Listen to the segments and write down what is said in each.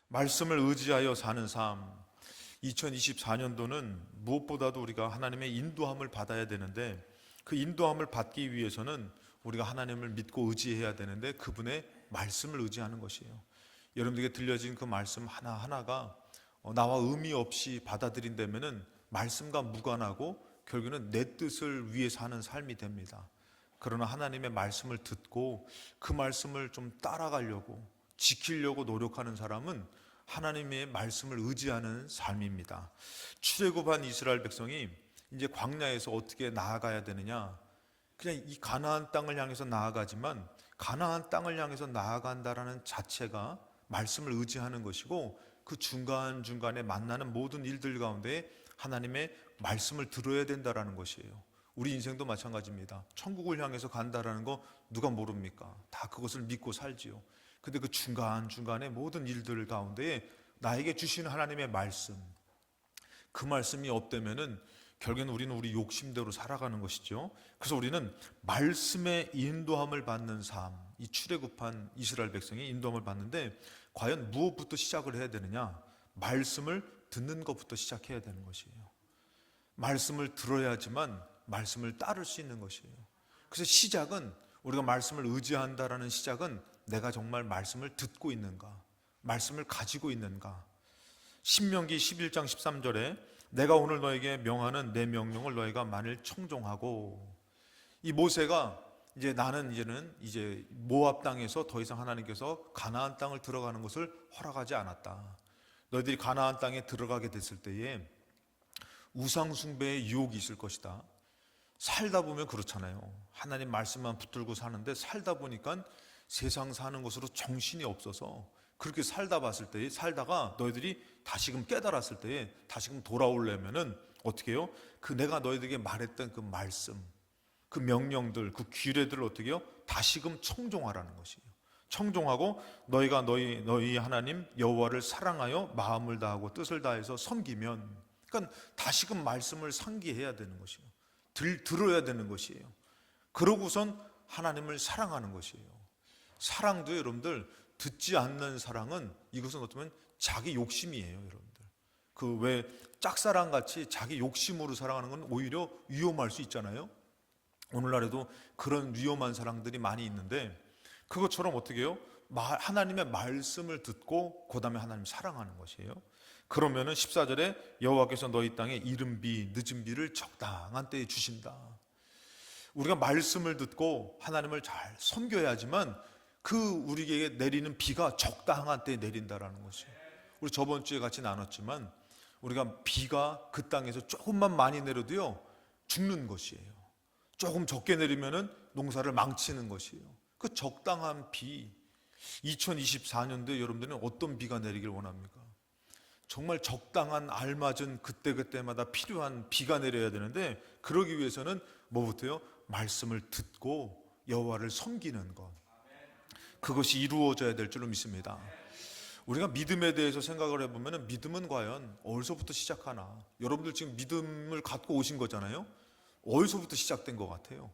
말씀을 의지하여 사는 삶, 2024년도는 무엇보다도 우리가 하나님의 인도함을 받아야 되는데, 그 인도함을 받기 위해서는 우리가 하나님을 믿고 의지해야 되는데, 그분의 말씀을 의지하는 것이에요. 여러분들에게 들려진 그 말씀 하나하나가 나와 의미 없이 받아들인다면은 말씀과 무관하고 결국은 내 뜻을 위해 사는 삶이 됩니다. 그러나 하나님의 말씀을 듣고 그 말씀을 좀 따라가려고, 지키려고 노력하는 사람은 하나님의 말씀을 의지하는 삶입니다. 출애굽한 이스라엘 백성이 이제 광야에서 어떻게 나아가야 되느냐, 그냥 이 가나안 땅을 향해서 나아가지만 가나안 땅을 향해서 나아간다라는 자체가 말씀을 의지하는 것이고, 그 중간중간에 만나는 모든 일들 가운데 하나님의 말씀을 들어야 된다라는 것이에요. 우리 인생도 마찬가지입니다. 천국을 향해서 간다라는 거 누가 모릅니까? 다 그것을 믿고 살지요. 근데 그 중간중간에 모든 일들 가운데 나에게 주시는 하나님의 말씀, 그 말씀이 없다면은 결국에는 우리는 우리 욕심대로 살아가는 것이죠. 그래서 우리는 말씀의 인도함을 받는 삶, 이 출애굽한 이스라엘 백성이 인도함을 받는데 과연 무엇부터 시작을 해야 되느냐? 말씀을 듣는 것부터 시작해야 되는 것이에요. 말씀을 들어야지만 말씀을 따를 수 있는 것이에요. 그래서 시작은, 우리가 말씀을 의지한다라는 시작은 내가 정말 말씀을 듣고 있는가, 말씀을 가지고 있는가. 신명기 11장 13절에 내가 오늘 너에게 명하는 내 명령을 너희가 만일 청종하고, 이 모세가 나는 이제 모압 땅에서 더 이상 하나님께서 가나안 땅을 들어가는 것을 허락하지 않았다. 너희들이 가나안 땅에 들어가게 됐을 때에 우상 숭배의 유혹이 있을 것이다. 살다 보면 그렇잖아요. 하나님 말씀만 붙들고 사는데 살다 보니까 세상 사는 것으로 정신이 없어서 그렇게 살다가 너희들이 다시금 깨달았을 때에 다시금 돌아오려면은 어떻게 해요? 그 내가 너희들에게 말했던 그 말씀, 그 명령들, 그 규례들을 어떻게 해요? 다시금 청종하라는 것이에요. 청종하고 너희가 너희 하나님 여호와를 사랑하여 마음을 다하고 뜻을 다해서 섬기면, 그러니까 다시금 말씀을 상기해야 되는 것이에요. 들어야 되는 것이에요. 그러고선 하나님을 사랑하는 것이에요. 사랑도 여러분들, 듣지 않는 사랑은 이것은 어쩌면 자기 욕심이에요. 여러분들, 그 왜 짝사랑같이 자기 욕심으로 사랑하는 건 오히려 위험할 수 있잖아요. 오늘날에도 그런 위험한 사랑들이 많이 있는데, 그것처럼 어떻게 해요? 하나님의 말씀을 듣고 그 다음에 하나님 사랑하는 것이에요. 그러면은 14절에 여호와께서 너희 땅에 이른 비 늦은 비를 적당한 때에 주신다. 우리가 말씀을 듣고 하나님을 잘 섬겨야지만 그 우리에게 내리는 비가 적당한 때에 내린다라는 것이에요. 우리 저번 주에 같이 나눴지만 우리가 비가 그 땅에서 조금만 많이 내려도요 죽는 것이에요. 조금 적게 내리면은 농사를 망치는 것이에요. 그 적당한 비, 2024년도에 여러분들은 어떤 비가 내리길 원합니까? 정말 적당한 알맞은 그때그때마다 필요한 비가 내려야 되는데, 그러기 위해서는 뭐부터요? 말씀을 듣고 여호와를 섬기는 것, 그것이 이루어져야 될 줄로 믿습니다. 우리가 믿음에 대해서 생각을 해보면 믿음은 과연 어디서부터 시작하나? 여러분들 지금 믿음을 갖고 오신 거잖아요. 어디서부터 시작된 것 같아요?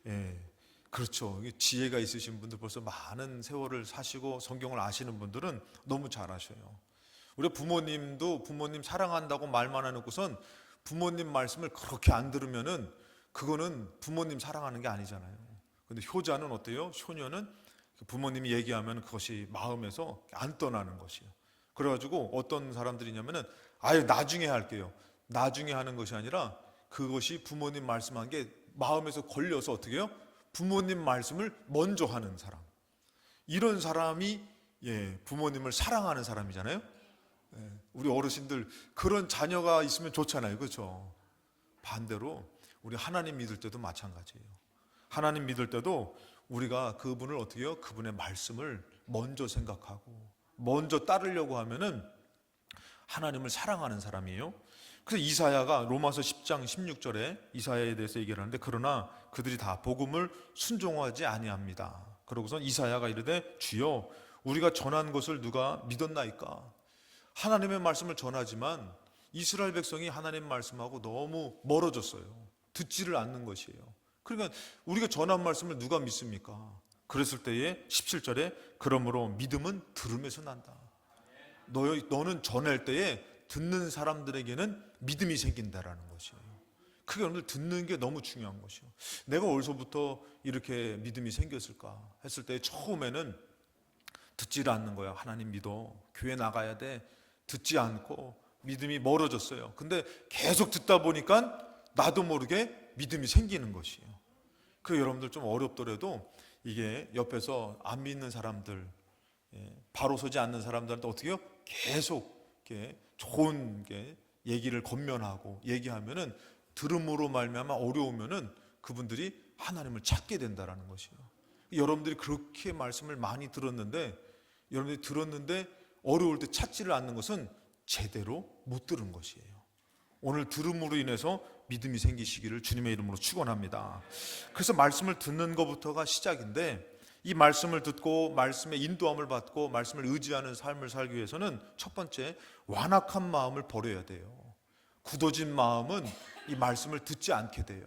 예, 그렇죠. 지혜가 있으신 분들, 벌써 많은 세월을 사시고 성경을 아시는 분들은 너무 잘 아셔요. 우리 부모님도 부모님 사랑한다고 말만 해놓고선 부모님 말씀을 그렇게 안 들으면은 그거는 부모님 사랑하는 게 아니잖아요. 근데 효자는 어때요? 효녀는 부모님이 얘기하면 그것이 마음에서 안 떠나는 것이에요. 그래가지고 어떤 사람들이냐면은 아유 나중에 할게요. 나중에 하는 것이 아니라 그것이 부모님 말씀한 게 마음에서 걸려서 어떻게 해요? 부모님 말씀을 먼저 하는 사람. 이런 사람이 부모님을 사랑하는 사람이잖아요. 우리 어르신들 그런 자녀가 있으면 좋잖아요. 그렇죠? 반대로 우리 하나님 믿을 때도 마찬가지예요. 하나님 믿을 때도 우리가 그분을 어떻게 해요? 그분의 말씀을 먼저 생각하고 먼저 따르려고 하면은 하나님을 사랑하는 사람이에요. 그래서 이사야가 로마서 10장 16절에 이사야에 대해서 얘기를 하는데, 그러나 그들이 다 복음을 순종하지 아니합니다. 그러고선 이사야가 이르되 주여 우리가 전한 것을 누가 믿었나이까? 하나님의 말씀을 전하지만 이스라엘 백성이 하나님 말씀하고 너무 멀어졌어요. 듣지를 않는 것이에요. 그러니까 우리가 전한 말씀을 누가 믿습니까? 그랬을 때에 17절에 그러므로 믿음은 들음에서 난다. 너는 전할 때에 듣는 사람들에게는 믿음이 생긴다라는 것이에요. 그게 여러분들 듣는 게 너무 중요한 것이에요. 내가 어디서부터 이렇게 믿음이 생겼을까 했을 때 처음에는 듣지를 않는 거야. 하나님 믿어, 교회 나가야 돼. 듣지 않고 믿음이 멀어졌어요. 근데 계속 듣다 보니까 나도 모르게 믿음이 생기는 것이에요. 그 여러분들 좀 어렵더라도 이게 옆에서 안 믿는 사람들, 바로 서지 않는 사람들한테 어떻게 해요? 계속 이렇게 좋은 얘기를 권면하고 얘기하면은 들음으로 말미암아 어려우면은 그분들이 하나님을 찾게 된다라는 것이에요. 여러분들이 그렇게 말씀을 많이 들었는데, 여러분들이 들었는데 어려울 때 찾지를 않는 것은 제대로 못 들은 것이에요. 오늘 들음으로 인해서 믿음이 생기시기를 주님의 이름으로 축원합니다. 그래서 말씀을 듣는 것부터가 시작인데, 이 말씀을 듣고 말씀의 인도함을 받고 말씀을 의지하는 삶을 살기 위해서는 첫 번째, 완악한 마음을 버려야 돼요. 굳어진 마음은 이 말씀을 듣지 않게 돼요.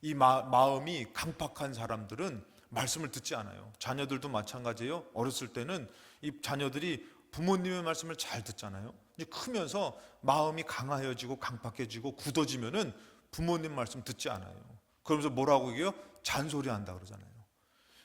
이 마음이 강팍한 사람들은 말씀을 듣지 않아요. 자녀들도 마찬가지예요. 어렸을 때는 이 자녀들이 부모님의 말씀을 잘 듣잖아요. 이제 크면서 마음이 강하여지고 강팍해지고 굳어지면은 부모님 말씀 듣지 않아요. 그러면서 뭐라고 얘기해요? 잔소리한다 그러잖아요.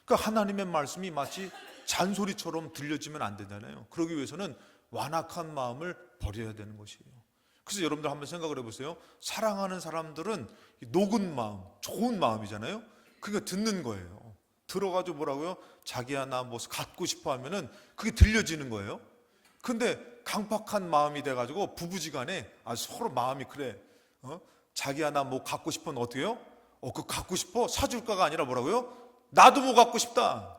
그러니까 하나님의 말씀이 마치 잔소리처럼 들려지면 안 되잖아요. 그러기 위해서는 완악한 마음을 버려야 되는 것이에요. 그래서 여러분들 한번 생각을 해보세요. 사랑하는 사람들은 녹은 마음, 좋은 마음이잖아요. 그러니까 듣는 거예요. 들어가지고 뭐라고요? 자기야 나 뭐 갖고 싶어 하면은 그게 들려지는 거예요. 근데 강팍한 마음이 돼가지고 부부지간에 서로 마음이 그래. 자기야 나 뭐 갖고 싶으면 어떻게 해요? 그거 갖고 싶어? 사줄까가 아니라 뭐라고요? 나도 뭐 갖고 싶다.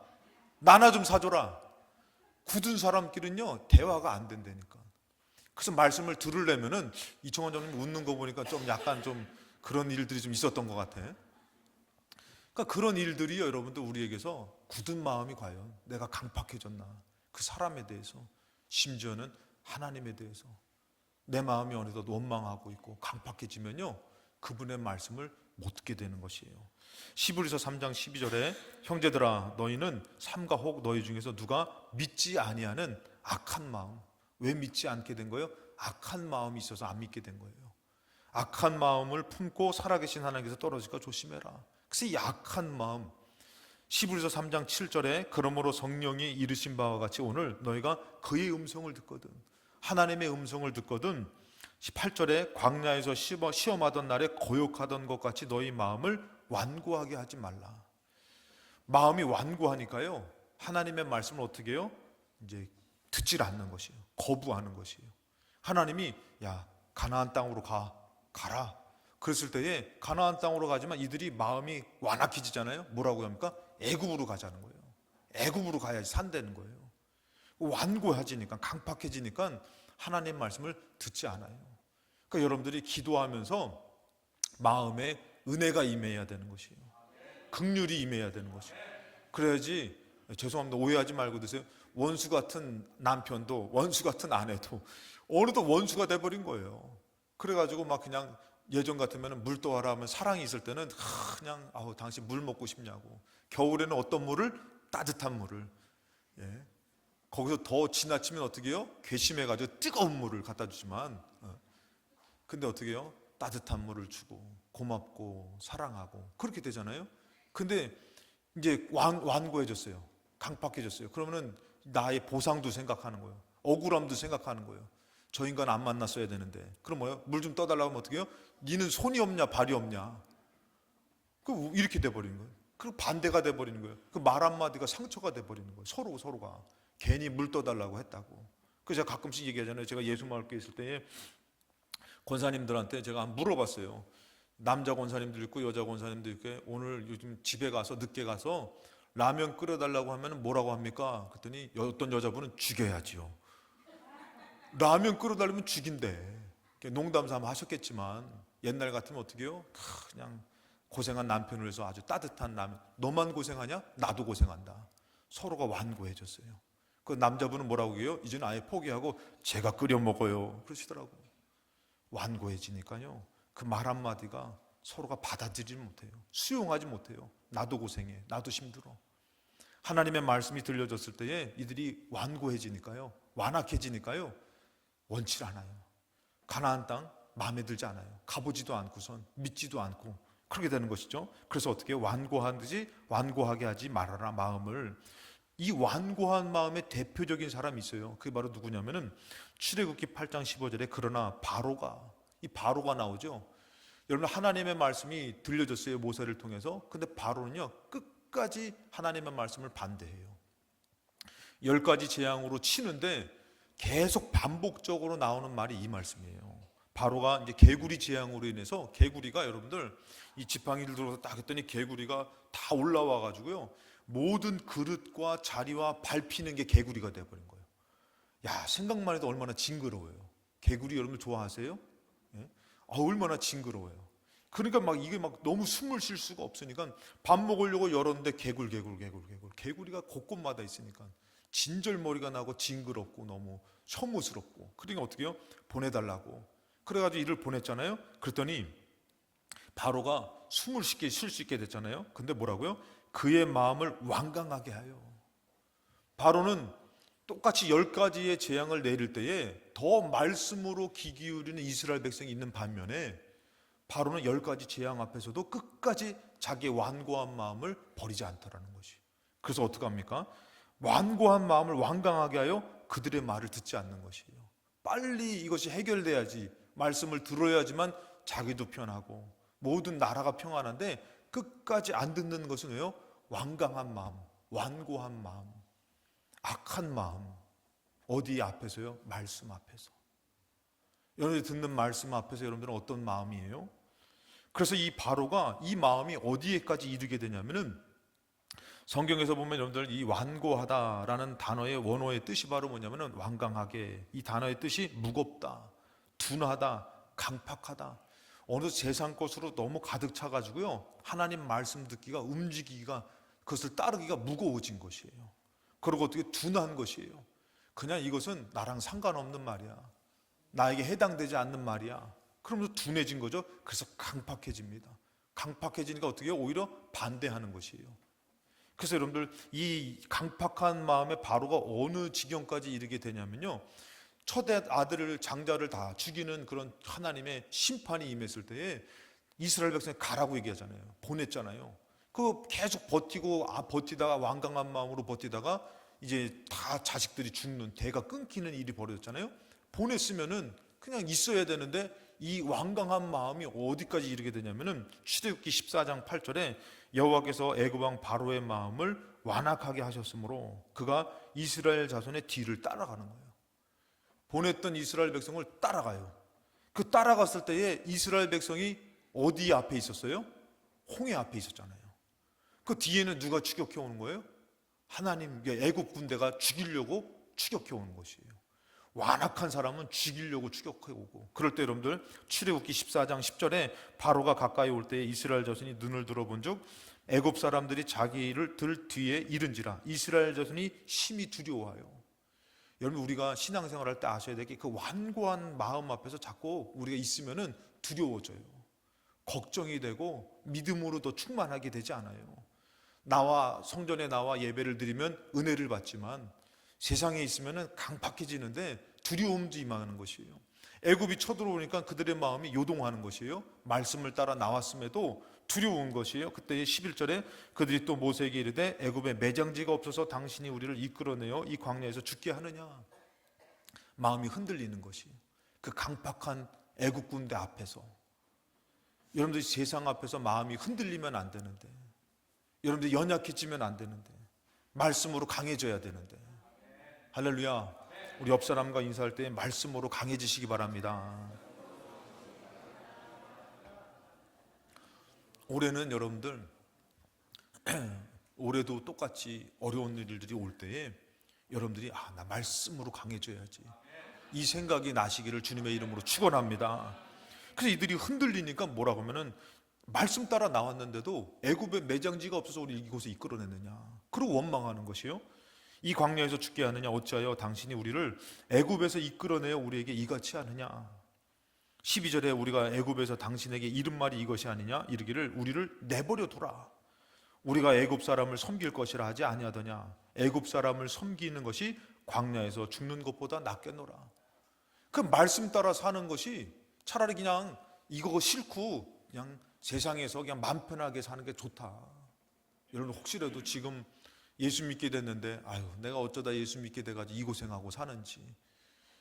나나 좀 사줘라. 굳은 사람끼리는요 대화가 안 된다니까. 그래서 말씀을 들으려면은 이청원 장님 웃는 거 보니까 좀 약간 좀 그런 일들이 좀 있었던 것 같아. 그러니까 그런 일들이 여러분들 우리에게서 굳은 마음이 과연 내가 강팍해졌나, 그 사람에 대해서, 심지어는 하나님에 대해서 내 마음이 어느덧 원망하고 있고 강팍해지면요 그분의 말씀을 못 듣게 되는 것이에요. 히브리서 3장 12절에 형제들아 너희는 삼가 혹 너희 중에서 누가 믿지 아니하는 악한 마음. 왜 믿지 않게 된 거예요? 악한 마음이 있어서 안 믿게 된 거예요. 악한 마음을 품고 살아계신 하나님께서 떨어질까 조심해라. 그래서 이 악한 마음, 히브리서 3장 7절에 그러므로 성령이 이르신 바와 같이 오늘 너희가 그의 음성을 듣거든, 하나님의 음성을 듣거든, 18절에 광야에서 시험하던 날에 거욕하던 것 같이 너희 마음을 완고하게 하지 말라. 마음이 완고하니까요 하나님의 말씀을 어떻게 해요? 이제 듣질 않는 것이에요. 거부하는 것이에요. 하나님이 야 가나안 땅으로 가라 그랬을 때에 가나안 땅으로 가지만 이들이 마음이 완악해지잖아요. 뭐라고 합니까? 애굽으로 가자는 거예요. 애굽으로 가야지 산다는 거예요. 완고해지니까, 강팍해지니까 하나님 말씀을 듣지 않아요. 그러니까 여러분들이 기도하면서 마음에 은혜가 임해야 되는 것이에요. 긍휼이 임해야 되는 것이에요. 그래야지, 죄송합니다, 오해하지 말고 드세요. 원수 같은 남편도 원수 같은 아내도 어느덧 원수가 돼버린 거예요. 그래가지고 막 그냥 예전 같으면 물 떠와라 하면 사랑이 있을 때는 그냥 당신 물 먹고 싶냐고. 겨울에는 어떤 물을? 따뜻한 물을. 거기서 더 지나치면 어떻게 해요? 괘씸해가지고 뜨거운 물을 갖다 주지만, 근데 어떻게 해요? 따뜻한 물을 주고 고맙고 사랑하고 그렇게 되잖아요. 근데 이제 완고해졌어요. 강팍해졌어요. 그러면은 나의 보상도 생각하는 거예요. 억울함도 생각하는 거예요. 저 인간 안 만났어야 되는데. 그럼 뭐예요? 물 좀 떠달라고 하면 어떻게 해요? 니는 손이 없냐 발이 없냐. 이렇게 돼버리는 거예요. 그리고 반대가 돼버리는 거예요. 그 말 한마디가 상처가 돼버리는 거예요. 서로가 괜히 물 떠달라고 했다고. 그래서 제가 가끔씩 얘기하잖아요. 제가 예수마을교회 있을 때에 권사님들한테 제가 물어봤어요. 남자 권사님들 있고 여자 권사님들 있고 오늘 요즘 집에 가서 늦게 가서 라면 끓여달라고 하면 뭐라고 합니까? 그랬더니 어떤 여자분은 죽여야지요. 라면 끓여달라면 죽인대. 농담 삼아 하셨겠지만 옛날 같으면 어떻게 해요? 그냥 고생한 남편을 위해서 아주 따뜻한 라면. 너만 고생하냐? 나도 고생한다. 서로가 완고해졌어요. 그 남자분은 뭐라고 해요? 이제는 아예 포기하고 제가 끓여 먹어요 그러시더라고요. 완고해지니까요 그 말 한마디가 서로가 받아들이지 못해요. 수용하지 못해요. 나도 고생해, 나도 힘들어. 하나님의 말씀이 들려졌을 때에 이들이 완고해지니까요 완악해지니까요, 원치 않아요. 가나안 땅 마음에 들지 않아요. 가보지도 않고선 믿지도 않고 그렇게 되는 것이죠. 그래서 어떻게 완고하게 하지 말아라 마음을. 이 완고한 마음의 대표적인 사람이 있어요. 그게 바로 누구냐면은 출애굽기 8장 15절에 그러나 이 바로가 나오죠. 여러분, 하나님의 말씀이 들려졌어요, 모세를 통해서. 근데 바로는요, 끝까지 하나님의 말씀을 반대해요. 10가지 재앙으로 치는데 계속 반복적으로 나오는 말이 이 말씀이에요. 바로가 이제 개구리 재앙으로 인해서, 개구리가 여러분들 이 지팡이를 들어서 딱 했더니 개구리가 다 올라와 가지고요, 모든 그릇과 자리와 밟히는 게 개구리가 돼버린 거예요. 야, 생각만 해도 얼마나 징그러워요. 개구리 여러분들 좋아하세요? 예? 얼마나 징그러워요. 그러니까 이게 너무 숨을 쉴 수가 없으니까 밥 먹으려고 열었는데 개구리가 곳곳마다 있으니까 진절머리가 나고 징그럽고 너무 혐오스럽고, 그러니까 어떻게 해요? 보내달라고. 그래가지고 이를 보냈잖아요. 그랬더니 바로가 숨을 쉽게 쉴 수 있게 됐잖아요. 근데 뭐라고요? 그의 마음을 완강하게 하여. 바로는 똑같이 10가지의 재앙을 내릴 때에 더 말씀으로 귀 기울이는 이스라엘 백성이 있는 반면에, 바로는 10가지 재앙 앞에서도 끝까지 자기의 완고한 마음을 버리지 않더라는 것이. 그래서 어떻게 합니까? 완고한 마음을 완강하게 하여 그들의 말을 듣지 않는 것이에요. 빨리 이것이 해결돼야지, 말씀을 들어야지만 자기도 편하고 모든 나라가 평안한데 끝까지 안 듣는 것은 왜요? 완강한 마음, 완고한 마음, 악한 마음. 어디 앞에서요? 말씀 앞에서. 여러분들이 듣는 말씀 앞에서 여러분들은 어떤 마음이에요? 그래서 이 바로가 이 마음이 어디에까지 이르게 되냐면은, 성경에서 보면 여러분들 이 완고하다라는 단어의 원어의 뜻이 바로 뭐냐면은 완강하게, 이 단어의 뜻이 무겁다, 둔하다, 강팍하다. 어느 세상 것으로 너무 가득 차가지고요, 하나님 말씀 듣기가, 움직이기가, 그것을 따르기가 무거워진 것이에요. 그리고 어떻게 둔한 것이에요. 그냥 이것은 나랑 상관없는 말이야, 나에게 해당되지 않는 말이야. 그러면서 둔해진 거죠. 그래서 강팍해집니다. 강팍해지니까 어떻게 해요? 오히려 반대하는 것이에요. 그래서 여러분들 이 강팍한 마음에 바로가 어느 지경까지 이르게 되냐면요, 첫 아들을, 장자를 다 죽이는 그런 하나님의 심판이 임했을 때에 이스라엘 백성이 가라고 얘기하잖아요. 보냈잖아요. 그 계속 버티다가 완강한 마음으로 버티다가 이제 다 자식들이 죽는, 대가 끊기는 일이 벌어졌잖아요. 보냈으면은 그냥 있어야 되는데 이 완강한 마음이 어디까지 이르게 되냐면은 출애굽기 14장 8절에 여호와께서 애굽 왕 바로의 마음을 완악하게 하셨으므로 그가 이스라엘 자손의 뒤를 따라가는 거예요. 보냈던 이스라엘 백성을 따라가요. 그 따라갔을 때에 이스라엘 백성이 어디 앞에 있었어요? 홍해 앞에 있었잖아요. 그 뒤에는 누가 추격해 오는 거예요? 하나님, 애굽 군대가 죽이려고 추격해 오는 것이에요. 완악한 사람은 죽이려고 추격해 오고. 그럴 때 여러분들 출애굽기 14장 10절에 바로가 가까이 올 때에 이스라엘 자손이 눈을 들어본즉 애굽 사람들이 자기를 들 뒤에 이른지라 이스라엘 자손이 심히 두려워하여. 여러분, 우리가 신앙생활할 때 아셔야 될 게, 그 완고한 마음 앞에서 자꾸 우리가 있으면은 두려워져요. 걱정이 되고 믿음으로 더 충만하게 되지 않아요. 성전에 나와 예배를 드리면 은혜를 받지만 세상에 있으면은 강팍해지는데 두려움도 임하는 것이에요. 애굽이 쳐들어오니까 그들의 마음이 요동하는 것이에요. 말씀을 따라 나왔음에도 두려운 것이에요. 그때 11절에 그들이 또 모세에게 이르되 애굽에 매장지가 없어서 당신이 우리를 이끌어내어 이 광야에서 죽게 하느냐. 마음이 흔들리는 것이, 그 강팍한 애굽 군대 앞에서. 여러분들이 세상 앞에서 마음이 흔들리면 안 되는데, 여러분들이 연약해지면 안 되는데, 말씀으로 강해져야 되는데. 할렐루야. 우리 옆 사람과 인사할 때 말씀으로 강해지시기 바랍니다. 올해는 여러분들 올해도 똑같이 어려운 일들이 올 때에 여러분들이 나 말씀으로 강해져야지, 이 생각이 나시기를 주님의 이름으로 축원합니다. 그래서 이들이 흔들리니까 뭐라고 하면은, 말씀 따라 나왔는데도 애굽에 매장지가 없어서 우리 이곳에 이끌어냈느냐, 그리고 원망하는 것이요. 이 광야에서 죽게 하느냐, 어찌하여 당신이 우리를 애굽에서 이끌어내어 우리에게 이같이 하느냐. 12절에 우리가 애굽에서 당신에게 이른 말이 이것이 아니냐, 이르기를 우리를 내버려 두라. 우리가 애굽 사람을 섬길 것이라 하지 아니하더냐. 애굽 사람을 섬기는 것이 광야에서 죽는 것보다 낫겠노라. 그 말씀 따라 사는 것이 차라리 그냥 이거 싫고 그냥 세상에서 그냥 맘 편하게 사는 게 좋다. 여러분 혹시라도 지금 예수 믿게 됐는데 아유 내가 어쩌다 예수 믿게 돼가지고 이 고생하고 사는지,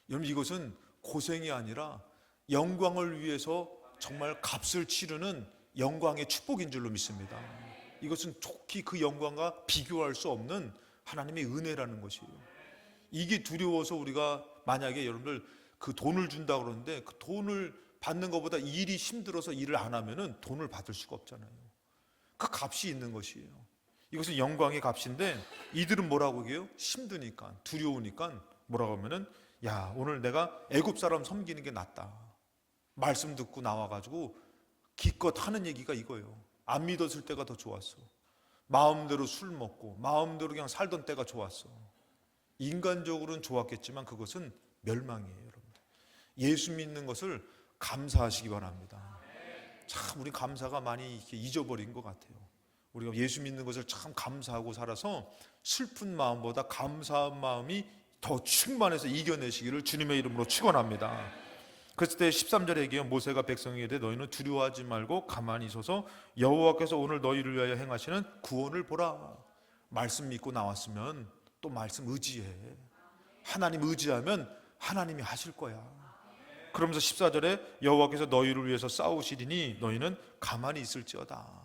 여러분 이것은 고생이 아니라 영광을 위해서 정말 값을 치르는 영광의 축복인 줄로 믿습니다. 이것은 좋게 그 영광과 비교할 수 없는 하나님의 은혜라는 것이에요. 이게 두려워서 우리가 만약에 여러분들 그 돈을 준다 그러는데 그 돈을 받는 것보다 일이 힘들어서 일을 안 하면은 돈을 받을 수가 없잖아요. 그 값이 있는 것이에요. 이것은 영광의 값인데 이들은 뭐라고 해요? 힘드니까, 두려우니까 뭐라고 하면은 야 오늘 내가 애굽 사람 섬기는 게 낫다. 말씀 듣고 나와가지고 기껏 하는 얘기가 이거예요. 안 믿었을 때가 더 좋았어. 마음대로 술 먹고 마음대로 그냥 살던 때가 좋았어. 인간적으로는 좋았겠지만 그것은 멸망이에요. 여러분, 예수 믿는 것을 감사하시기 바랍니다. 참 우리 감사가 많이 이렇게 잊어버린 것 같아요. 우리가 예수 믿는 것을 참 감사하고 살아서 슬픈 마음보다 감사한 마음이 더 충만해서 이겨내시기를 주님의 이름으로 축원합니다. 그랬을 때 13절에 얘기해요. 모세가 백성에게 이르되 너희는 두려워하지 말고 가만히 있어서 여호와께서 오늘 너희를 위하여 행하시는 구원을 보라. 말씀 믿고 나왔으면 또 말씀 의지해. 하나님 의지하면 하나님이 하실 거야. 그러면서 14절에 여호와께서 너희를 위해서 싸우시리니 너희는 가만히 있을지어다.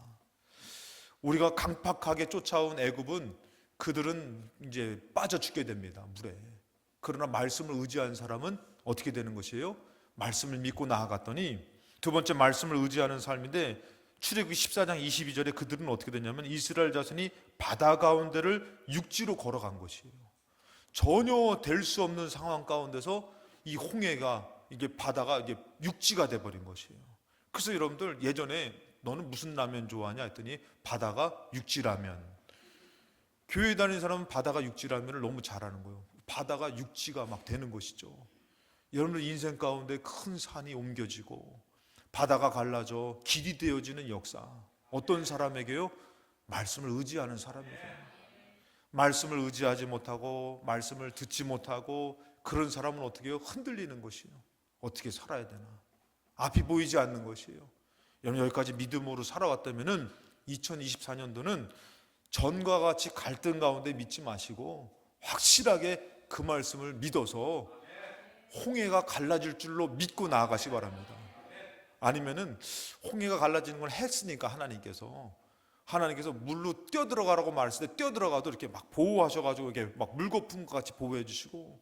우리가 강팍하게 쫓아온 애굽은 그들은 이제 빠져 죽게 됩니다. 물에. 그러나 말씀을 의지한 사람은 어떻게 되는 것이에요? 말씀을 믿고 나아갔더니 두 번째 말씀을 의지하는 삶인데 출애굽기 14장 22절에 그들은 어떻게 되냐면 이스라엘 자손이 바다 가운데를 육지로 걸어간 것이에요. 전혀 될 수 없는 상황 가운데서 이 홍해가 이게 바다가 이게 육지가 돼 버린 것이에요. 그래서 여러분들 예전에 너는 무슨 라면 좋아하냐 했더니 바다가 육지라면. 교회 다니는 사람은 바다가 육지라면을 너무 잘하는 거예요. 바다가 육지가 막 되는 것이죠. 여러분들 인생 가운데 큰 산이 옮겨지고 바다가 갈라져 길이 되어지는 역사. 어떤 사람에게요? 말씀을 의지하는 사람에게. 말씀을 의지하지 못하고 말씀을 듣지 못하고 그런 사람은 어떻게 해요? 흔들리는 것이에요. 어떻게 살아야 되나? 앞이 보이지 않는 것이에요. 여러분 여기까지 믿음으로 살아왔다면은 2024년도는 전과 같이 갈등 가운데 믿지 마시고 확실하게 그 말씀을 믿어서 홍해가 갈라질 줄로 믿고 나아가시 바랍니다. 아니면은 홍해가 갈라지는 걸 했으니까 하나님께서 물로 뛰어들어가라고 말했을 때 뛰어들어가도 이렇게 막 보호하셔가지고 이렇게 막 물거품 같이 보호해 주시고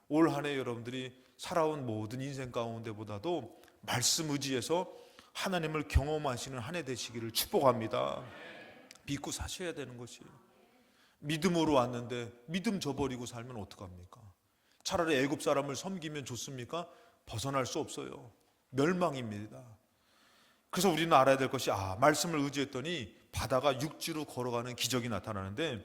올 한 해 여러분들이 살아온 모든 인생 가운데보다도 말씀 의지해서 하나님을 경험하시는 한 해 되시기를 축복합니다. 믿고 사셔야 되는 것이에요. 믿음으로 왔는데 믿음 저버리고 살면 어떡합니까? 차라리 애굽 사람을 섬기면 좋습니까? 벗어날 수 없어요. 멸망입니다. 그래서 우리는 알아야 될 것이 말씀을 의지했더니 바다가 육지로 걸어가는 기적이 나타나는데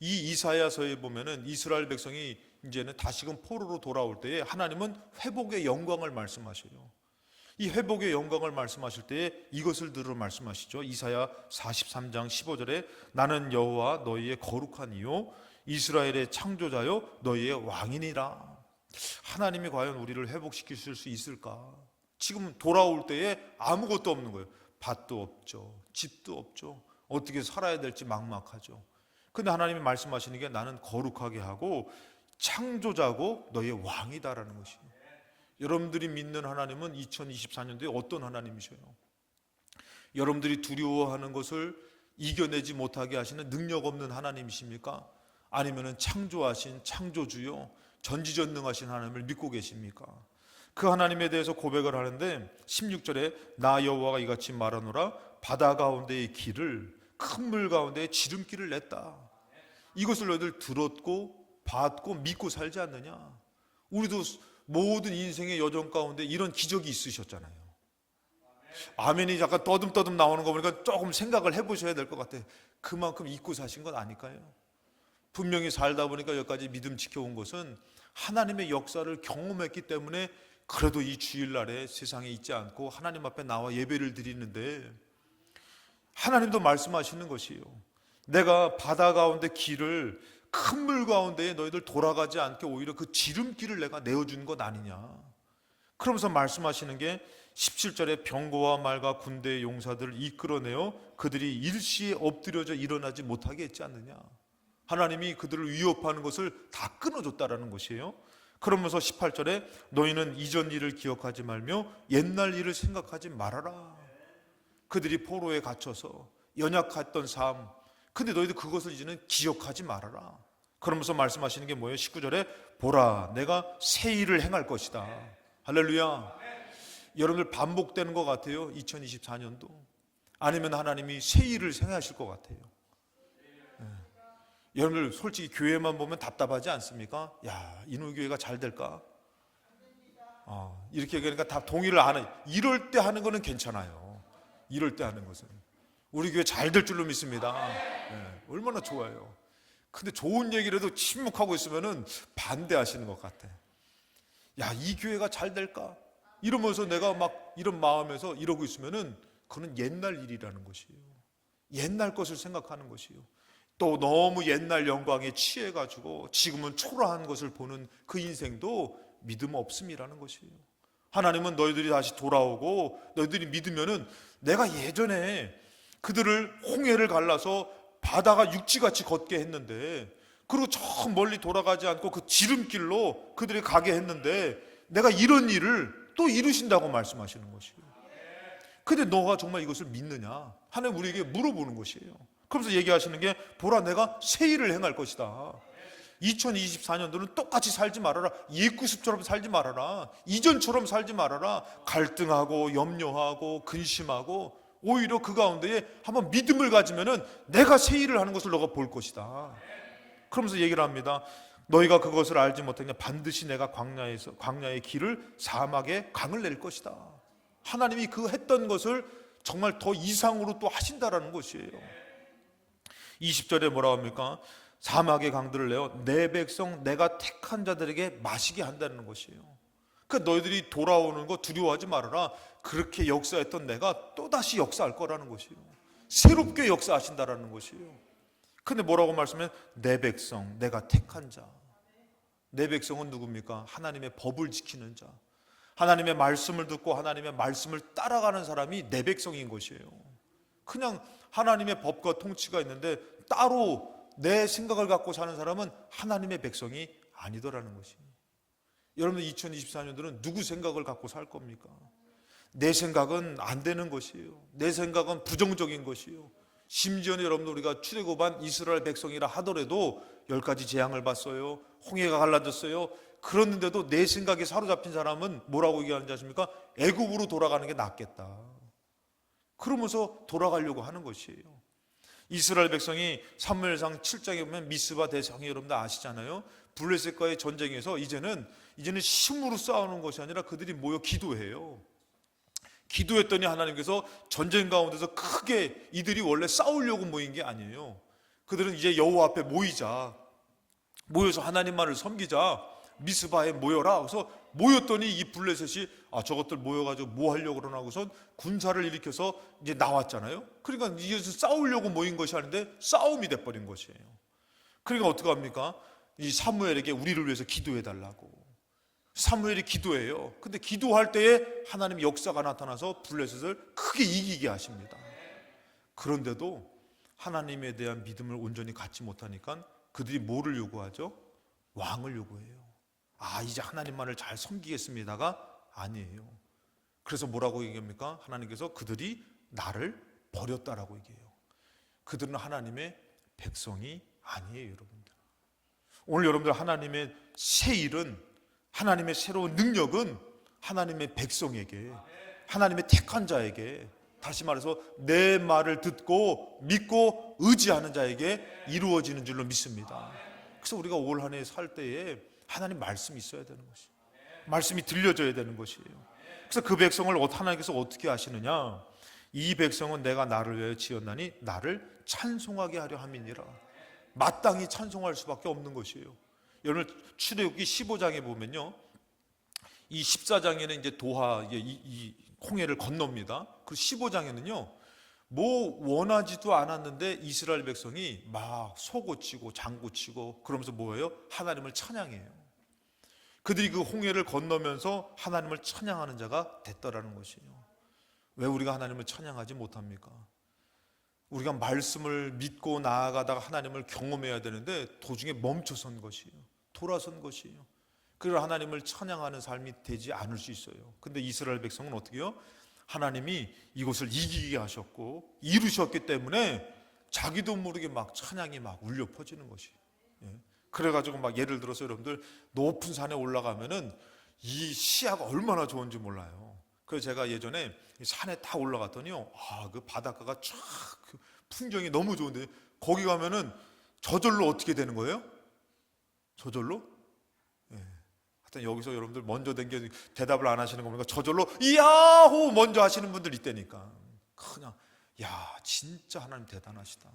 이 이사야서에 보면은 이스라엘 백성이 이제는 다시금 포로로 돌아올 때에 하나님은 회복의 영광을 말씀하셔요. 이 회복의 영광을 말씀하실 때에 이것을 들어 말씀하시죠. 이사야 43장 15절에 나는 여호와 너희의 거룩한 이요 이스라엘의 창조자요 너희의 왕이니라. 하나님이 과연 우리를 회복시키실 수 있을까? 지금 돌아올 때에 아무것도 없는 거예요. 밭도 없죠. 집도 없죠. 어떻게 살아야 될지 막막하죠. 근데 하나님이 말씀하시는 게 나는 거룩하게 하고 창조자고 너희의 왕이다라는 것이에요. 여러분들이 믿는 하나님은 2024년도에 어떤 하나님이셔요? 여러분들이 두려워하는 것을 이겨내지 못하게 하시는 능력 없는 하나님이십니까? 아니면 창조하신 창조주요 전지전능하신 하나님을 믿고 계십니까? 그 하나님에 대해서 고백을 하는데 16절에 나 여호와가 이같이 말하노라 바다 가운데의 길을 큰 물 가운데에 지름길을 냈다. 이것을 너희들 들었고 봤고 믿고 살지 않느냐? 우리도 모든 인생의 여정 가운데 이런 기적이 있으셨잖아요. 아멘이 잠깐 떠듬떠듬 나오는 거 보니까 조금 생각을 해보셔야 될 것 같아요. 그만큼 잊고 사신 건 아닐까요? 분명히 살다 보니까 여기까지 믿음 지켜온 것은 하나님의 역사를 경험했기 때문에 그래도 이 주일날에 세상에 있지 않고 하나님 앞에 나와 예배를 드리는데 하나님도 말씀하시는 것이에요. 내가 바다 가운데 길을 큰 물 가운데에 너희들 돌아가지 않게 오히려 그 지름길을 내가 내어준 것 아니냐. 그러면서 말씀하시는 게 17절에 병거와 말과 군대의 용사들을 이끌어내어 그들이 일시에 엎드려져 일어나지 못하게 했지 않느냐. 하나님이 그들을 위협하는 것을 다 끊어줬다라는 것이에요. 그러면서 18절에 너희는 이전 일을 기억하지 말며 옛날 일을 생각하지 말아라. 그들이 포로에 갇혀서 연약했던 삶, 근데 너희들 그것을 이제는 기억하지 말아라. 그러면서 말씀하시는 게 뭐예요? 19절에 보라 내가 새 일을 행할 것이다. 할렐루야. 여러분들 반복되는 것 같아요. 2024년도 아니면 하나님이 새 일을 행하실 것 같아요. 여러분들 솔직히 교회만 보면 답답하지 않습니까? 야, 이놈의 교회가 잘 될까? 이렇게 얘기하니까 다 동의를 안 해. 이럴 때 하는 거는 괜찮아요. 이럴 때 하는 것은 우리 교회 잘 될 줄로 믿습니다. 얼마나 좋아요. 근데 좋은 얘기라도 침묵하고 있으면은 반대하시는 것 같아. 야, 이 교회가 잘 될까? 이러면서 내가 막 이런 마음에서 이러고 있으면은 그건 옛날 일이라는 것이에요. 옛날 것을 생각하는 것이에요. 또 너무 옛날 영광에 취해가지고 지금은 초라한 것을 보는 그 인생도 믿음 없음이라는 것이에요. 하나님은 너희들이 다시 돌아오고 너희들이 믿으면은 내가 예전에 그들을 홍해를 갈라서 바다가 육지같이 걷게 했는데 그리고 저 멀리 돌아가지 않고 그 지름길로 그들이 가게 했는데 내가 이런 일을 또 이루신다고 말씀하시는 것이에요. 근데 너가 정말 이것을 믿느냐? 하나님 우리에게 물어보는 것이에요. 그러면서 얘기하시는 게 보라 내가 새 일을 행할 것이다. 2024년도는 똑같이 살지 말아라. 옛구습처럼 살지 말아라. 이전처럼 살지 말아라. 갈등하고 염려하고 근심하고 오히려 그 가운데에 한번 믿음을 가지면은 내가 새 일을 하는 것을 너가 볼 것이다. 그러면서 얘기를 합니다. 너희가 그것을 알지 못하냐 반드시 내가 광야의 길을 사막에 강을 낼 것이다. 하나님이 그 했던 것을 정말 더 이상으로 또 하신다라는 것이에요. 20절에 뭐라고 합니까? 사막의 강들을 내어 내 백성 내가 택한 자들에게 마시게 한다는 것이에요. 그러니까 너희들이 돌아오는 거 두려워하지 말아라. 그렇게 역사했던 내가 또다시 역사할 거라는 것이에요. 새롭게 역사하신다라는 것이에요. 근데 뭐라고 말씀하면 내 백성 내가 택한 자. 내 백성은 누굽니까? 하나님의 법을 지키는 자, 하나님의 말씀을 듣고 하나님의 말씀을 따라가는 사람이 내 백성인 것이에요. 그냥 하나님의 법과 통치가 있는데 따로 내 생각을 갖고 사는 사람은 하나님의 백성이 아니더라는 것이에요. 여러분들 2024년도는 누구 생각을 갖고 살 겁니까? 내 생각은 안 되는 것이에요. 내 생각은 부정적인 것이에요. 심지어는 여러분들 우리가 출애굽한 이스라엘 백성이라 하더라도 10가지 재앙을 봤어요. 홍해가 갈라졌어요. 그랬는데도 내 생각에 사로잡힌 사람은 뭐라고 얘기하는지 아십니까? 애굽으로 돌아가는 게 낫겠다. 그러면서 돌아가려고 하는 것이에요. 이스라엘 백성이 사무엘상 7장에 보면 미스바 대성이 여러분들 아시잖아요. 블레셋과의 전쟁에서 이제는 힘으로 싸우는 것이 아니라 그들이 모여 기도해요. 기도했더니 하나님께서 전쟁 가운데서 크게 이들이 원래 싸우려고 모인 게 아니에요. 그들은 이제 여호와 앞에 모여서 하나님만을 섬기자. 미스바에 모여라. 그래서 모였더니 이 블레셋이 저것들 모여가지고 뭐 하려고 그러나 하고선 군사를 일으켜서 이제 나왔잖아요. 그러니까 이게 싸우려고 모인 것이 아닌데 싸움이 돼버린 것이에요. 그러니까 어떻게 합니까? 이 사무엘에게 우리를 위해서 기도해 달라고. 사무엘이 기도해요. 근데 기도할 때에 하나님 역사가 나타나서 블레셋을 크게 이기게 하십니다. 그런데도 하나님에 대한 믿음을 온전히 갖지 못하니까 그들이 뭐를 요구하죠? 왕을 요구해요. 이제 하나님만을 잘 섬기겠습니다가 아니에요. 그래서 뭐라고 얘기합니까? 하나님께서 그들이 나를 버렸다라고 얘기해요. 그들은 하나님의 백성이 아니에요, 여러분들. 오늘 여러분들 하나님의 새 일은, 하나님의 새로운 능력은 하나님의 백성에게, 하나님의 택한 자에게, 다시 말해서 내 말을 듣고 믿고 의지하는 자에게 이루어지는 줄로 믿습니다. 그래서 우리가 올 한 해 살 때에 하나님 말씀이 있어야 되는 것이에요. 말씀이 들려져야 되는 것이에요. 그래서 그 백성을 하나님께서 어떻게 하시느냐? 이 백성은 내가 나를 위하여 지었나니 나를 찬송하게 하려 함이니라. 마땅히 찬송할 수밖에 없는 것이에요. 여러분 출애굽기 15장에 보면요, 이 14장에는 이제 도하 이 홍해를 건넙니다. 그리고 15장에는요 뭐 원하지도 않았는데 이스라엘 백성이 막 소고치고 장구치고 그러면서 뭐예요? 하나님을 찬양해요. 그들이 그 홍해를 건너면서 하나님을 찬양하는 자가 됐더라는 것이에요. 왜 우리가 하나님을 찬양하지 못합니까? 우리가 말씀을 믿고 나아가다가 하나님을 경험해야 되는데 도중에 멈춰선 것이에요. 돌아선 것이에요. 그래서 하나님을 찬양하는 삶이 되지 않을 수 있어요. 근데 이스라엘 백성은 어떻게 해요? 하나님이 이곳을 이기게 하셨고 이루셨기 때문에 자기도 모르게 막 찬양이 막 울려 퍼지는 것이에요. 그래가지고 막 예를 들어서 여러분들 높은 산에 올라가면은 이 시야가 얼마나 좋은지 몰라요. 그래서 제가 예전에 산에 딱 올라갔더니요, 그 바닷가가 쫙 그 풍경이 너무 좋은데 거기 가면은 저절로 어떻게 되는 거예요? 저절로? 하여튼 여기서 여러분들 먼저 댕겨 대답을 안 하시는 거 보니까 저절로 이야호 먼저 하시는 분들 있다니까. 그냥 야 진짜 하나님 대단하시다.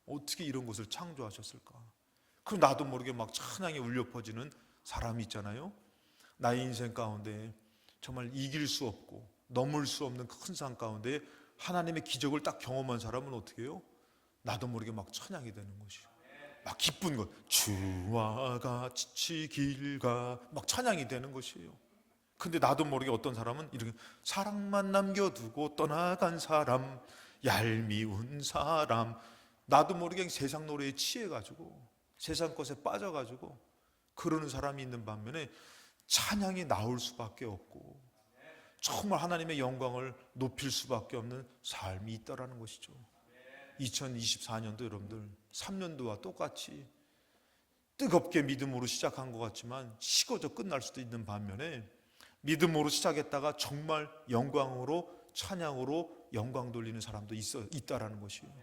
어떻게 이런 것을 창조하셨을까? 그럼 나도 모르게 막 찬양이 울려 퍼지는 사람이 있잖아요. 나의 인생 가운데 정말 이길 수 없고 넘을 수 없는 큰 산 가운데 하나님의 기적을 딱 경험한 사람은 어떻게 해요? 나도 모르게 막 찬양이 되는 것이에요. 막 기쁜 것, 주와 같이 길 가 막 찬양이 되는 것이에요. 근데 나도 모르게 어떤 사람은 이렇게 사랑만 남겨두고 떠나간 사람, 얄미운 사람, 나도 모르게 세상 노래에 취해가지고 세상 것에 빠져가지고 그러는 사람이 있는 반면에 찬양이 나올 수밖에 없고 정말 하나님의 영광을 높일 수밖에 없는 삶이 있다라는 것이죠. 2024년도 여러분들 3년도와 똑같이 뜨겁게 믿음으로 시작한 것 같지만 식어져 끝날 수도 있는 반면에 믿음으로 시작했다가 정말 영광으로 찬양으로 영광 돌리는 사람도 있다라는 것이에요.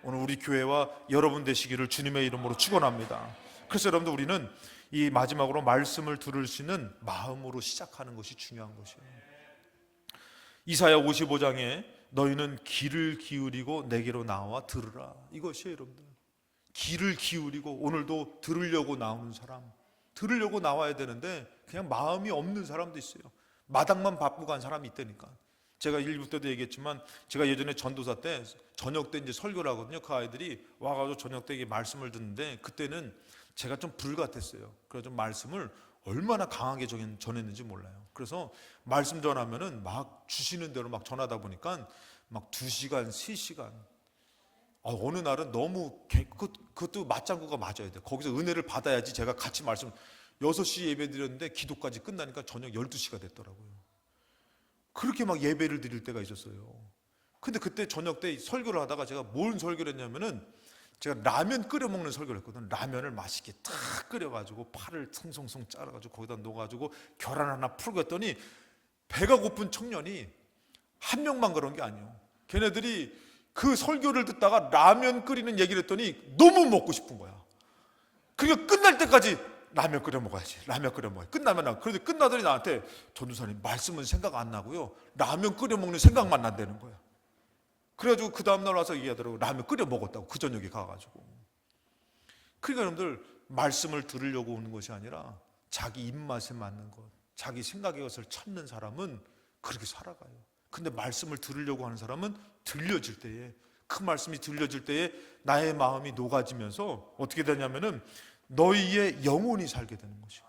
오늘 우리 교회와 여러분 되시기를 주님의 이름으로 축원합니다. 그래서 여러분들 우리는 이 마지막으로 말씀을 들을 수 있는 마음으로 시작하는 것이 중요한 것이에요. 이사야 55장에 너희는 귀를 기울이고 내게로 나와 들으라, 이것이에요. 여러분들 귀를 기울이고, 오늘도 들으려고 나오는 사람, 들으려고 나와야 되는데 그냥 마음이 없는 사람도 있어요. 마당만 밟고 간 사람이 있다니까. 제가 1부 때도 얘기했지만 제가 예전에 전도사 때 저녁 때 이제 설교를 하거든요. 그 아이들이 와가지고 저녁 때 말씀을 듣는데 그때는 제가 좀 불같았어요. 그래서 좀 말씀을 얼마나 강하게 전했는지 몰라요. 그래서 말씀 전하면은 막 주시는 대로 막 전하다 보니까 막 2시간, 3시간. 어느 날은 너무 그것도 맞장구가 맞아야 돼. 거기서 은혜를 받아야지 제가 같이 말씀 6시 예배 드렸는데 기도까지 끝나니까 저녁 12시가 됐더라고요. 그렇게 막 예배를 드릴 때가 있었어요. 근데 그때 저녁 때 설교를 하다가 제가 뭔 설교를 했냐면은 제가 라면 끓여 먹는 설교를 했거든. 라면을 맛있게 탁 끓여가지고 파를 송송송 잘라가지고 거기다 넣어가지고 계란 하나 풀고 했더니 배가 고픈 청년이 한 명만 그런 게 아니에요. 걔네들이 그 설교를 듣다가 라면 끓이는 얘기를 했더니 너무 먹고 싶은 거야. 그러니까 끝날 때까지 라면 끓여 먹어야지, 라면 끓여 먹어야지. 끝나면 그런데 끝나더니 나한테 전도사님 말씀은 생각 안 나고요, 라면 끓여 먹는 생각만 난다는 거야. 그래가지고 그 다음날 와서 얘기하더라고. 라면 끓여 먹었다고, 그 저녁에 가가지고. 그러니까 여러분들 말씀을 들으려고 오는 것이 아니라 자기 입맛에 맞는 것, 자기 생각의 것을 찾는 사람은 그렇게 살아가요. 근데 말씀을 들으려고 하는 사람은 들려질 때에, 그 말씀이 들려질 때에 나의 마음이 녹아지면서 어떻게 되냐면은 너희의 영혼이 살게 되는 것이에요.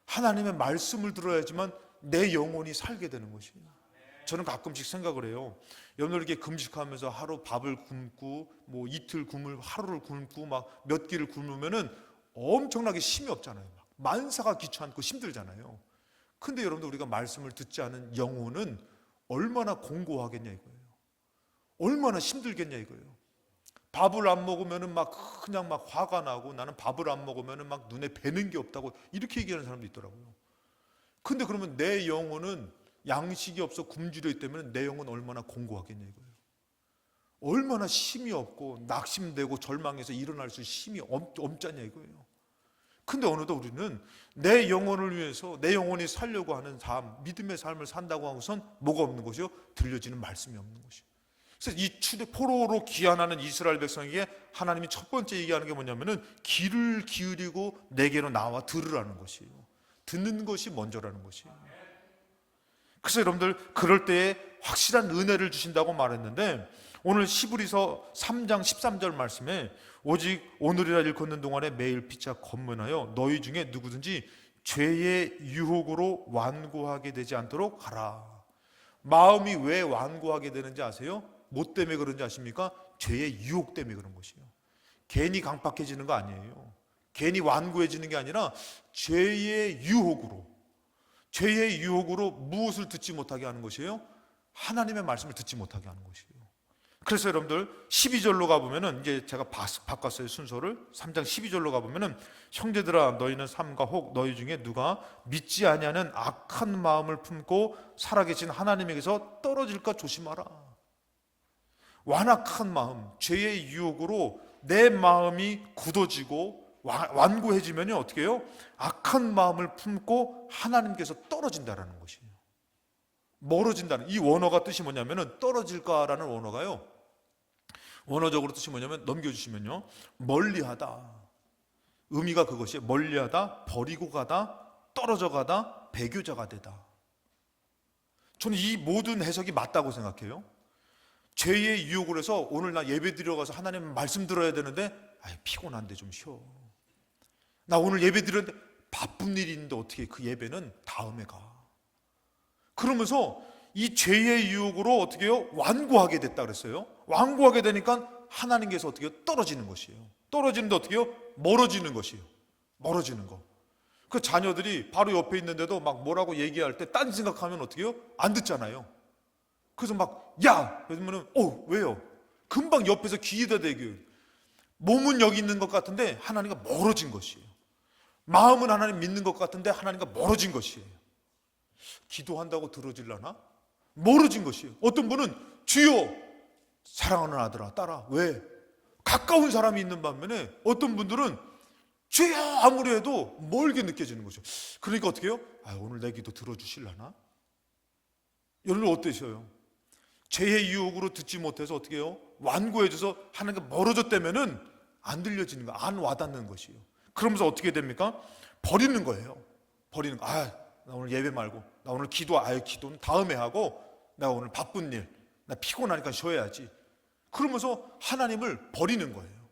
하나님의 말씀을 들어야지만 내 영혼이 살게 되는 것이에요. 저는 가끔씩 생각을 해요. 여러분들 이렇게 금식하면서 하루 밥을 굶고 뭐 이틀 하루를 굶고 막 몇 끼를 굶으면은 엄청나게 힘이 없잖아요. 만사가 귀찮고 힘들잖아요. 근데 여러분들 우리가 말씀을 듣지 않은 영혼은 얼마나 공고하겠냐 이거예요. 얼마나 힘들겠냐 이거예요. 밥을 안 먹으면은 막 그냥 막 화가 나고, 나는 밥을 안 먹으면은 막 눈에 뵈는 게 없다고 이렇게 얘기하는 사람도 있더라고요. 근데 그러면 내 영혼은 양식이 없어 굶주려 있다면 내 영혼 얼마나 공고하겠냐 이거예요. 얼마나 힘이 없고 낙심되고 절망해서 일어날 수 힘이 없잖냐 이거예요. 근데 어느덧 우리는 내 영혼을 위해서 내 영혼이 살려고 하는 삶, 믿음의 삶을 산다고 하고선 뭐가 없는 것이요? 들려지는 말씀이 없는 것이요. 그래서 이 포로로 귀환하는 이스라엘 백성에게 하나님이 첫 번째 얘기하는 게 뭐냐면은 귀를 기울이고 내게로 나와 들으라는 것이에요. 듣는 것이 먼저라는 것이에요. 그래서 여러분들 그럴 때에 확실한 은혜를 주신다고 말했는데, 오늘 시브리서 3장 13절 말씀에 오직 오늘이라 일컫는 동안에 매일 피차 검문하여 너희 중에 누구든지 죄의 유혹으로 완고하게 되지 않도록 하라. 마음이 왜 완고하게 되는지 아세요? 뭐 때문에 그런지 아십니까? 죄의 유혹 때문에 그런 것이에요. 괜히 강팍해지는 거 아니에요. 괜히 완고해지는 게 아니라 죄의 유혹으로 무엇을 듣지 못하게 하는 것이에요? 하나님의 말씀을 듣지 못하게 하는 것이에요. 그래서 여러분들 12절로 가보면은, 이제 제가 바꿨어요 순서를. 3장 12절로 가보면은, 형제들아 너희는 삼가 혹 너희 중에 누가 믿지 아니하는 악한 마음을 품고 살아계신 하나님에게서 떨어질까 조심하라. 완악한 마음, 죄의 유혹으로 내 마음이 굳어지고 완고해지면요 어떻게 해요? 악한 마음을 품고 하나님께서 떨어진다라는 것이에요. 멀어진다는, 이 원어가 뜻이 뭐냐면은, 떨어질까라는 원어가요, 원어적으로 뜻이 뭐냐면, 넘겨주시면요, 멀리하다. 의미가 그것이에요. 멀리하다, 버리고 가다, 떨어져 가다, 배교자가 되다. 저는 이 모든 해석이 맞다고 생각해요. 죄의 유혹을 해서 오늘 나 예배 드리러 가서 하나님 말씀 들어야 되는데, 피곤한데 좀 쉬어. 나 오늘 예배 드렸는데 바쁜 일이 있는데 어떻게 그 예배는 다음에 가. 그러면서 이 죄의 유혹으로 어떻게 해요? 완고하게 됐다 그랬어요. 완고하게 되니까 하나님께서 어떻게 해요? 떨어지는 것이에요. 떨어지는데 어떻게 해요? 멀어지는 것이에요. 멀어지는 거. 그 자녀들이 바로 옆에 있는데도 막 뭐라고 얘기할 때 딴 생각하면 어떻게 해요? 안 듣잖아요. 그래서 막 야! 그러면은 왜요? 금방 옆에서 귀에다 대고, 몸은 여기 있는 것 같은데 하나님과 멀어진 것이에요. 마음은 하나님 믿는 것 같은데 하나님과 멀어진 것이에요. 기도한다고 들어질라나? 멀어진 것이에요. 어떤 분은 주여 사랑하는 아들아 딸아, 왜? 가까운 사람이 있는 반면에 어떤 분들은 주여 아무리 해도 멀게 느껴지는 거죠. 그러니까 어떻게 해요? 오늘 내 기도 들어주실라나? 여러분 어떠셔요? 죄의 유혹으로 듣지 못해서 어떻게 해요? 완고해져서 하나님과 멀어졌다면은 안 들려지는 거, 안 와닿는 것이에요. 그러면서 어떻게 됩니까? 버리는 거예요. 버리는 거. 나 오늘 예배 말고, 나 오늘 기도는 다음에 하고, 나 오늘 바쁜 일, 나 피곤하니까 쉬어야지. 그러면서 하나님을 버리는 거예요.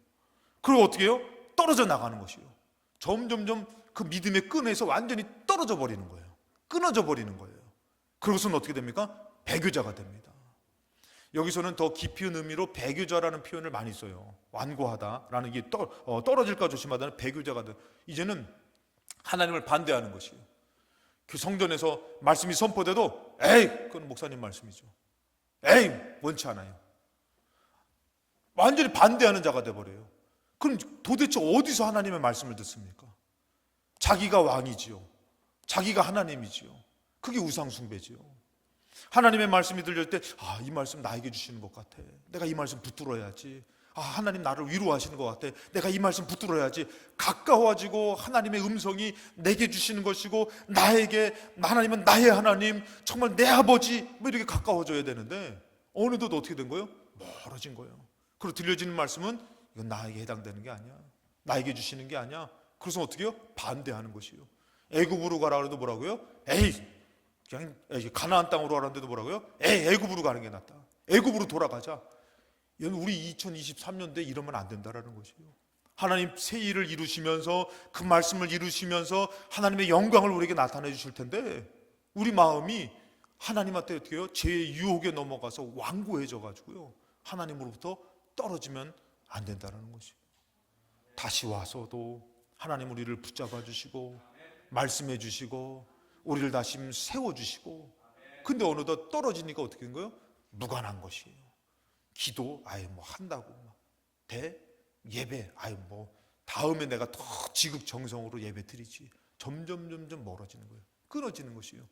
그리고 어떻게 해요? 떨어져 나가는 것이에요. 점점점 그 믿음의 끈에서 완전히 떨어져 버리는 거예요. 끊어져 버리는 거예요. 그러고서는 어떻게 됩니까? 배교자가 됩니다. 여기서는 더 깊이 있는 의미로 배교자라는 표현을 많이 써요. 완고하다라는 게 떨어질까 조심하다는 배교자가 돼. 이제는 하나님을 반대하는 것이에요. 그 성전에서 말씀이 선포돼도 그건 목사님 말씀이죠. 원치 않아요. 완전히 반대하는 자가 돼버려요. 그럼 도대체 어디서 하나님의 말씀을 듣습니까? 자기가 왕이지요. 자기가 하나님이지요. 그게 우상숭배지요. 하나님의 말씀이 들릴 때 이 말씀 나에게 주시는 것 같아. 내가 이 말씀 붙들어야지. 하나님 나를 위로하시는 것 같아. 내가 이 말씀 붙들어야지. 가까워지고 하나님의 음성이 내게 주시는 것이고, 하나님은 나의 하나님, 정말 내 아버지, 이렇게 가까워져야 되는데 어느덧 어떻게 된 거예요? 멀어진 거예요. 그리고 들려지는 말씀은 이건 나에게 해당되는 게 아니야. 나에게 주시는 게 아니야. 그래서 어떻게 해요? 반대하는 것이에요. 애굽으로 가라 그래도 뭐라고요? 그냥 가나안 땅으로 가라는데도 뭐라고요? 애굽으로 가는 게 낫다. 애굽으로 돌아가자. 우리 2023년도에 이러면 안 된다라는 것이에요. 하나님 새 일을 이루시면서, 그 말씀을 이루시면서 하나님의 영광을 우리에게 나타내 주실 텐데, 우리 마음이 하나님한테 어떻게 해요? 죄의 유혹에 넘어가서 완고해져 가지고요, 하나님으로부터 떨어지면 안 된다는 것이에요. 다시 와서도 하나님 우리를 붙잡아 주시고 말씀해 주시고 우리를 다시 세워 주시고, 근데 어느덧 떨어지니까 어떻게 된 거예요? 무관한 것이에요. 기도 한다고 예배 다음에 내가 더 지극정성으로 예배 드리지. 점점 멀어지는 거예요. 끊어지는 것이에요.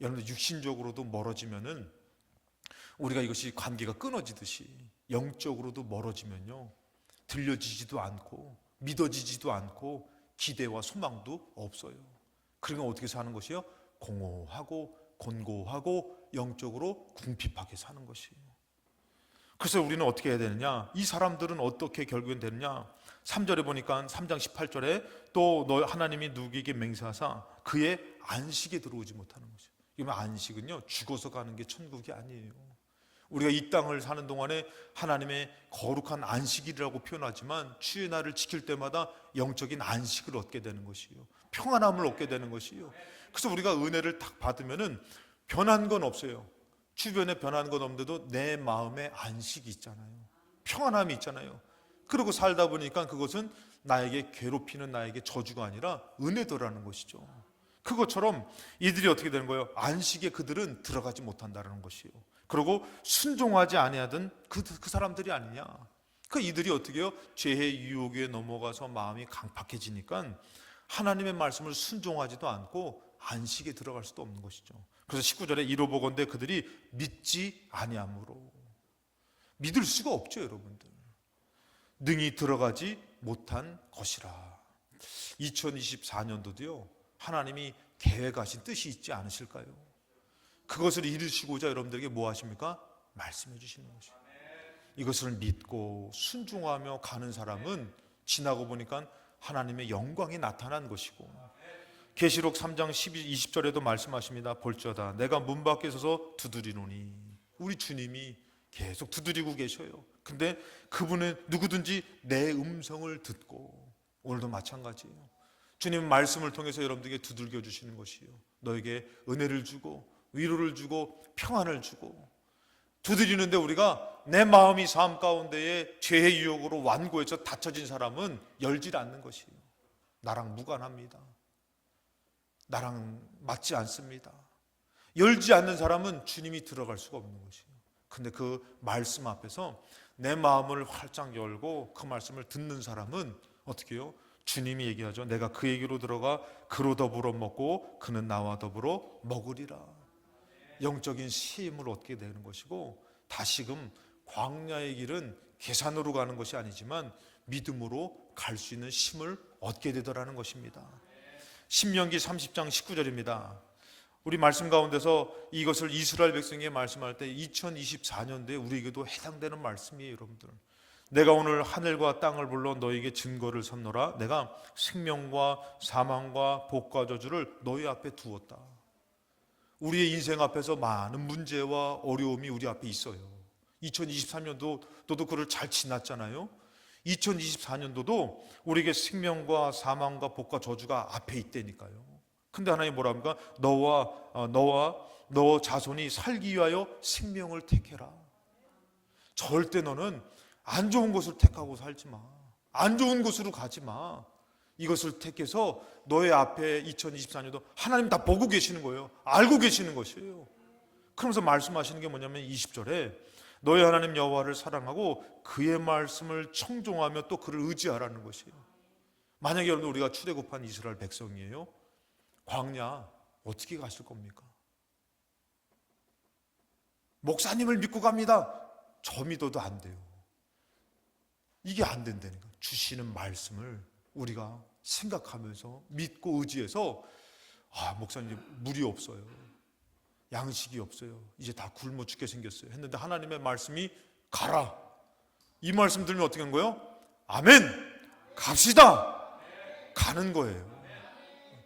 여러분들 육신적으로도 멀어지면은, 우리가 이것이 관계가 끊어지듯이 영적으로도 멀어지면요, 들려지지도 않고 믿어지지도 않고 기대와 소망도 없어요. 그러니까 어떻게 사는 것이요? 공허하고 곤고하고 영적으로 궁핍하게 사는 것이에요. 그래서 우리는 어떻게 해야 되느냐? 이 사람들은 어떻게 결국엔 되느냐? 3절에 보니까 3장 18절에 또 너 하나님이 누구에게 맹세하사 그의 안식에 들어오지 못하는 것이에요. 이러면 안식은요, 죽어서 가는 게 천국이 아니에요. 우리가 이 땅을 사는 동안에 하나님의 거룩한 안식일이라고 표현하지만 주의 날을 지킬 때마다 영적인 안식을 얻게 되는 것이요, 평안함을 얻게 되는 것이요. 그래서 우리가 은혜를 딱 받으면은 변한 건 없어요. 주변에 변한 건 없는데도 내 마음에 안식이 있잖아요. 평안함이 있잖아요. 그러고 살다 보니까 그것은 나에게 괴롭히는 나에게 저주가 아니라 은혜더라는 것이죠. 그것처럼 이들이 어떻게 되는 거예요? 안식에 그들은 들어가지 못한다는 것이요. 그리고 순종하지 아니하던 그 사람들이 아니냐. 그 이들이 어떻게 해요? 죄의 유혹에 넘어가서 마음이 강팍해지니까 하나님의 말씀을 순종하지도 않고 안식에 들어갈 수도 없는 것이죠. 그래서 19절에 이로보건대 그들이 믿지 아니함으로. 믿을 수가 없죠, 여러분들. 능히 들어가지 못한 것이라. 2024년도도요 하나님이 계획하신 뜻이 있지 않으실까요? 그것을 이루시고자 여러분들에게 뭐 하십니까? 말씀해 주시는 것이죠. 이것을 믿고 순종하며 가는 사람은 지나고 보니까 하나님의 영광이 나타난 것이고, 계시록 3장 20절에도 말씀하십니다. 볼지어다 내가 문 밖에 서서 두드리노니. 우리 주님이 계속 두드리고 계셔요. 근데 그분은 누구든지 내 음성을 듣고, 오늘도 마찬가지예요. 주님 말씀을 통해서 여러분들에게 두들겨 주시는 것이요, 너에게 은혜를 주고 위로를 주고 평안을 주고. 두드리는데 우리가 내 마음이 삶 가운데에 죄의 유혹으로 완고해서 닫혀진 사람은 열질 않는 것이에요. 나랑 무관합니다. 나랑 맞지 않습니다. 열지 않는 사람은 주님이 들어갈 수가 없는 것이에요. 근데 그 말씀 앞에서 내 마음을 활짝 열고 그 말씀을 듣는 사람은 어떻게 해요? 주님이 얘기하죠. 내가 그에게로 들어가 그로 더불어 먹고 그는 나와 더불어 먹으리라. 영적인 쉼을 얻게 되는 것이고, 다시금 광야의 길은 계산으로 가는 것이 아니지만 믿음으로 갈 수 있는 쉼을 얻게 되더라는 것입니다. 신명기 30장 19절입니다. 우리 말씀 가운데서 이것을 이스라엘 백성에게 말씀할 때 2024년도에 우리에게도 해당되는 말씀이에요, 여러분들. 내가 오늘 하늘과 땅을 불러 너에게 증거를 삼노라. 내가 생명과 사망과 복과 저주를 너희 앞에 두었다. 우리의 인생 앞에서 많은 문제와 어려움이 우리 앞에 있어요. 2023년도 너도 그걸 잘 지났잖아요. 2024년도도 우리에게 생명과 사망과 복과 저주가 앞에 있다니까요. 근데 하나님 뭐라 합니까? 너와 너 자손이 살기 위하여 생명을 택해라. 절대 너는 안 좋은 것을 택하고 살지 마. 안 좋은 곳으로 가지 마. 이것을 택해서 너의 앞에 2024년도 하나님 다 보고 계시는 거예요. 알고 계시는 것이에요. 그러면서 말씀하시는 게 뭐냐면 20절에 너의 하나님 여호와를 사랑하고 그의 말씀을 청종하며 또 그를 의지하라는 것이에요. 만약에 여러분 우리가 출애굽한 이스라엘 백성이에요. 광야 어떻게 가실 겁니까? 목사님을 믿고 갑니다. 저 믿어도 안 돼요. 이게 안 된다니까. 주시는 말씀을 우리가 생각하면서 믿고 의지해서, 목사님 물이 없어요, 양식이 없어요, 이제 다 굶어 죽게 생겼어요 했는데 하나님의 말씀이 가라. 이 말씀 들으면 어떻게 하는 거예요? 아멘, 갑시다. 가는 거예요.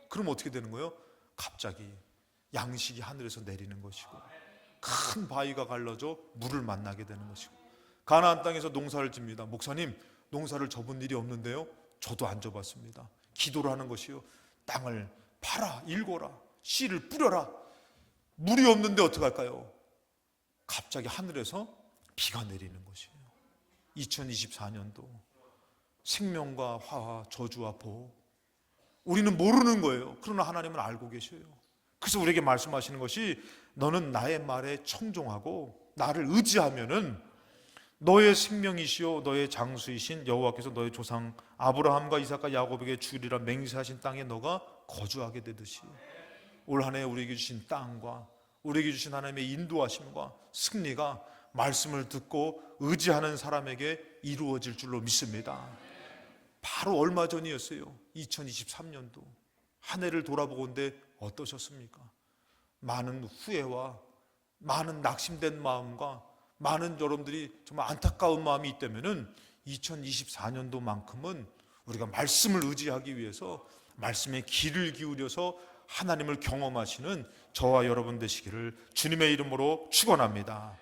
그럼 어떻게 되는 거예요? 갑자기 양식이 하늘에서 내리는 것이고 큰 바위가 갈라져 물을 만나게 되는 것이고, 가나안 땅에서 농사를 집니다. 목사님 농사를 접은 일이 없는데요. 저도 안 접었습니다. 기도를 하는 것이요, 땅을 팔아 일궈라, 씨를 뿌려라. 물이 없는데 어떡할까요? 갑자기 하늘에서 비가 내리는 것이에요. 2024년도 생명과 화와 저주와 복, 우리는 모르는 거예요. 그러나 하나님은 알고 계셔요. 그래서 우리에게 말씀하시는 것이 너는 나의 말에 청종하고 나를 의지하면은 너의 생명이시요 너의 장수이신 여호와께서 너의 조상 아브라함과 이삭과 야곱에게 주리라 맹세하신 땅에 너가 거주하게 되듯이, 올 한 해 우리에게 주신 땅과 우리에게 주신 하나님의 인도하심과 승리가 말씀을 듣고 의지하는 사람에게 이루어질 줄로 믿습니다. 바로 얼마 전이었어요. 2023년도 한 해를 돌아보건대 어떠셨습니까? 많은 후회와 많은 낙심된 마음과 많은 여러분들이 정말 안타까운 마음이 있다면은 2024년도만큼은 우리가 말씀을 의지하기 위해서 말씀에 귀를 기울여서 하나님을 경험하시는 저와 여러분 되시기를 주님의 이름으로 축원합니다.